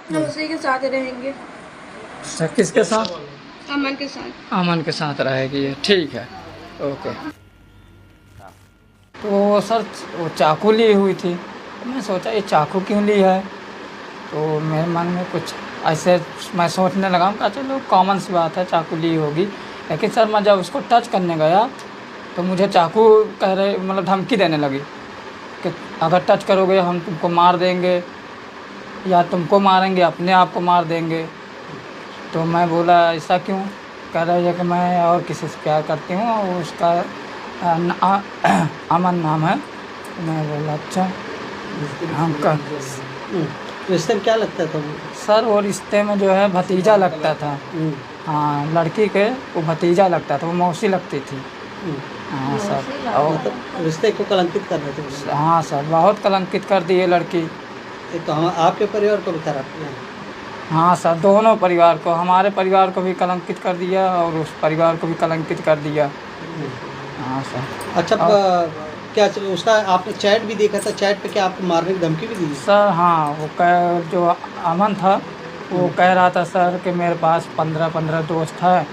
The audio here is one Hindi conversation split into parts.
हम उसी के साथ रहेंगे। अच्छा, किसके साथ? अमन के साथ। अमन के साथ रहेगी, ठीक है, ओके। तो सर वो चाकू ली हुई थी, मैं सोचा ये चाकू क्यों ली है, तो मेरे मन में कुछ ऐसे मैं सोचने लगा, कहा चलो कॉमन सी बात है, चाकू ली होगी। लेकिन सर मैं जब उसको टच करने गया तो मुझे चाकू कह रहे, मतलब धमकी देने लगी कि अगर टच करोगे हम तुमको मार देंगे, या तुमको मारेंगे, अपने आप को मार देंगे। तो मैं बोला ऐसा क्यों? कह रही है कि मैं और किसी से प्यार करती हूँ और उसका अमन नाम है। मैं बोला अच्छा, हम का रिश्ते में क्या लगता था वो? सर वो रिश्ते में जो है भतीजा लगता था। हाँ, लड़की के वो भतीजा लगता था, वो मौसी लगती थी। हाँ सर, और मतलब रिश्ते को कलंकित कर रहे थे वो। हाँ सर, बहुत कलंकित कर दी ये लड़की। ये तो हम आपके परिवार को भी खराब किया। हाँ सर, दोनों परिवार को, हमारे परिवार को भी कलंकित कर दिया और उस परिवार को भी कलंकित कर दिया। हाँ सर। अच्छा, क्या उसका आपने चैट भी देखा था? चैट पे क्या आपको मारने की धमकी भी दी? सर हाँ, वो कह जो अमन था वो कह रहा था सर कि मेरे पास 15 दोस्त है,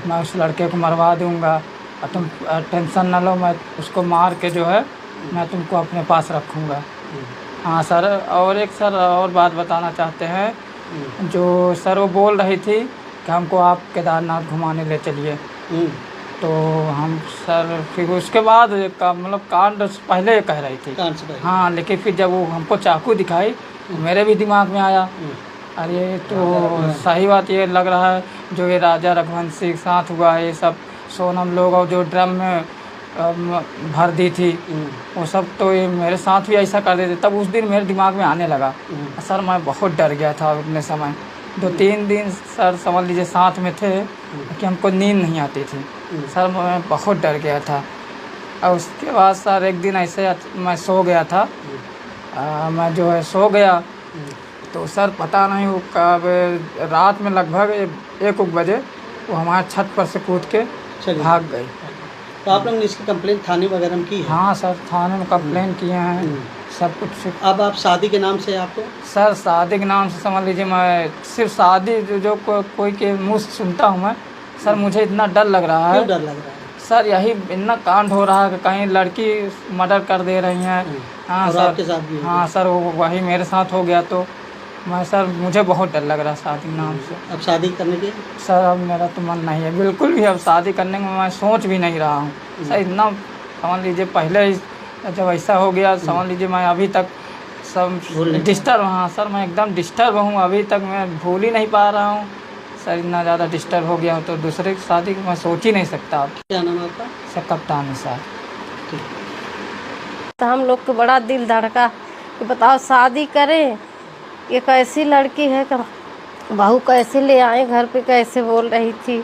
मैं उस लड़के को मरवा दूंगा और तुम टेंशन ना लो, मैं उसको मार के जो है मैं तुमको अपने पास रखूँगा। हाँ सर, और एक सर और बात बताना चाहते हैं, जो सर वो बोल रही थी कि हमको आप केदारनाथ घुमाने ले चलिए। तो हम सर फिर उसके बाद का मतलब कांड पहले ही कह रही थी। हाँ, लेकिन फिर जब वो हमको चाकू दिखाई तो मेरे भी दिमाग में आया, अरे तो सही बात ये लग रहा है, जो ये राजा रघुवंशी के साथ हुआ है, ये सब सोनम लोग और जो ड्रम में भर दी थी वो सब, तो ये मेरे साथ भी ऐसा कर देते। तब उस दिन मेरे दिमाग में आने लगा। सर मैं बहुत डर गया था उतने समय, 2-3 दिन सर समझ लीजिए साथ में थे कि हमको नींद नहीं आती थी। सर मैं बहुत डर गया था। और उसके बाद सर एक दिन ऐसे मैं सो गया था, मैं जो है सो गया तो सर पता नहीं वो कब रात में लगभग 1 बजे वो हमारे छत पर से कूद के भाग गई। तो आप लोगों ने इसकी कंप्लेंट थाने वगैरह में की है? हाँ सर, थाने में कंप्लेन किए हैं, सब कुछ। अब आप शादी के नाम से आपको? सर शादी के नाम से समझ लीजिए मैं सिर्फ शादी जो कोई के मुँह से सुनता हूँ मैं, सर मुझे इतना डर लग रहा है। क्यों डर लग रहा है? सर यही इतना कांड हो रहा है कि कहीं लड़की मर्डर कर दे रही हैं। हाँ और सर, आपके साथ भी? हाँ सर, वो वही मेरे साथ हो गया तो मैं सर मुझे बहुत डर लग रहा है शादी के नाम से। अब शादी करने की? सर अब मेरा तो मन नहीं है बिल्कुल भी, अब शादी करने में मैं सोच भी नहीं रहा हूँ। सर इतना समझ लीजिए पहले ही जब ऐसा हो गया, समझ लीजिए मैं अभी तक सब डिस्टर्ब, हाँ सर मैं एकदम डिस्टर्ब हूँ, अभी तक मैं भूल ही नहीं पा रहा हूँ। सर इतना ज़्यादा डिस्टर्ब हो गया हूँ तो दूसरे की शादी की मैं सोच ही नहीं सकता। क्या नाम है आपका? सर कप्तान सर। तो हम लोग को बड़ा दिल धड़का कि बताओ शादी करें, ये कैसी लड़की है, बहू कैसे ले आए घर पे, कैसे बोल रही थी।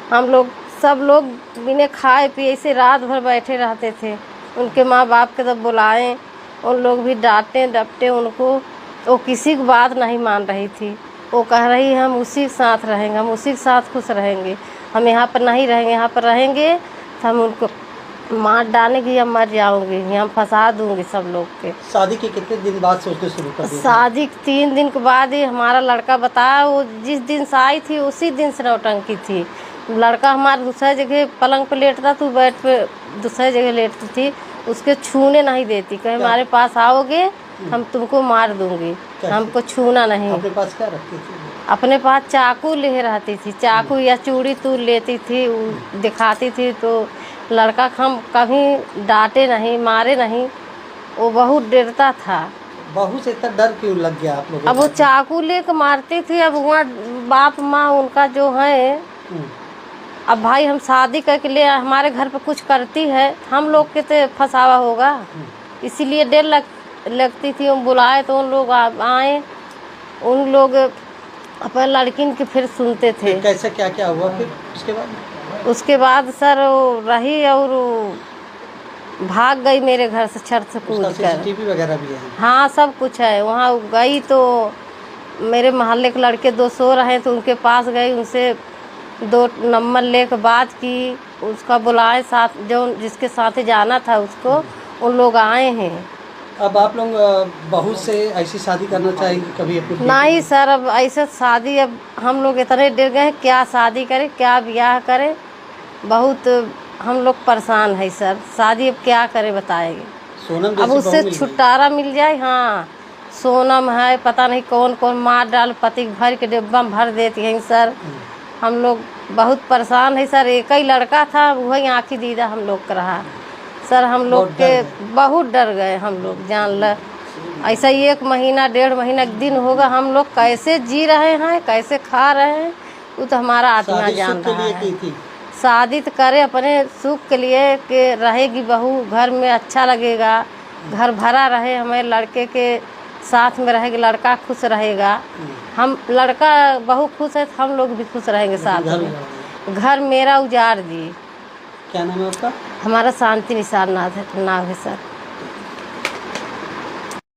हम लोग सब लोग बिना खाए पिए से रात भर बैठे रहते थे। उनके माँ बाप के तब बुलाएं, उन लोग भी डांटे डपटे उनको, वो किसी की बात नहीं मान रही थी। वो कह रही हम उसी के साथ रहेंगे, हम उसी के साथ खुश रहेंगे, हम यहाँ पर नहीं रहेंगे, यहाँ पर रहेंगे तो हम उनको मार डालेंगे या मर जाऊंगी, यहाँ फंसा दूंगी सब लोग के। शादी के कितने दिन बाद सोचते शुरू कर दिया? शादी 3 दिन के बाद ही हमारा लड़का बताया, वो जिस दिन से आई थी उसी दिन से नौटंकी थी। लड़का हमारा दूसरा जगह पलंग पे लेटता, तो बेड पे दूसरी जगह लेटती थी, उसके छूने नहीं देती, कहीं हमारे पास आओगे हम तुमको मार दूंगी, हमको छूना नहीं। अपने पास क्या रखती थी? अपने पास चाकू ले रहती थी, चाकू या चूड़ी तूल लेती थी, दिखाती थी। तो लड़का हम कभी डांटे नहीं, मारे नहीं, वो बहुत डरता था। बहू से इतना डर क्यों लग गया आप लोगों को? अब वो चाकू लेकर मारती थी। अब वहाँ बाप माँ उनका जो है, अब भाई हम शादी करके ले हमारे घर पे कुछ करती है, हम लोग के तो फंसावा होगा, इसीलिए डर लगती थी। हम बुलाए तो उन लोग आए, उन लोग अपने लड़किन के फिर सुनते थे। कैसे क्या क्या हुआ फिर उसके बाद सर वो रही और भाग गई मेरे घर से छत से कूद कर। सीसीटीवी वगैरह भी है? हाँ सब कुछ है। वहाँ गई तो मेरे मोहल्ले के लड़के 2 सो रहे तो उनके पास गई, उनसे 2 नंबर लेकर बात की, उसका बुलाए साथ जो जिसके साथ जाना था उसको, उन लोग आए हैं। अब आप लोग बहू से ऐसी शादी करना चाहेंगे कभी अपनी? नहीं सर, अब ऐसे शादी, अब हम लोग इतने डर गए, क्या शादी करें, क्या ब्याह करें, बहुत हम लोग परेशान है सर। शादी अब क्या करें बताएंगे। सोनम अब जैसी बहू उससे मिल गई। छुटकारा मिल जाए। हाँ, सोनम है, पता नहीं कौन कौन मार डाल, पति भर के डिब्बा में भर देती हैं सर। हम लोग बहुत परेशान है सर। एक ही लड़का था, वही आँखी दीदा हम लोग का रहा सर। हम लोग बहुत डर के बहुत डर गए हम लोग, जान ल। ऐसा 1 महीना 1.5 महीना दिन होगा, हम लोग कैसे जी रहे हैं, कैसे खा रहे हैं, वो तो हमारा आत्मा शादी जान सुख के रहा लिए है। की थी? शादी तो करे अपने सुख के लिए कि रहेगी बहू घर में, अच्छा लगेगा, घर भरा रहे, हमें लड़के के साथ में रहेगी, लड़का खुश रहेगा। हम लड़का बहू खुश है तो हम लोग भी खुश रहेंगे साथ घर में। उजाड़ घर मेरा उजाड़ दी। क्या नाम है आपका? हमारा शांति निशान नाम है सर।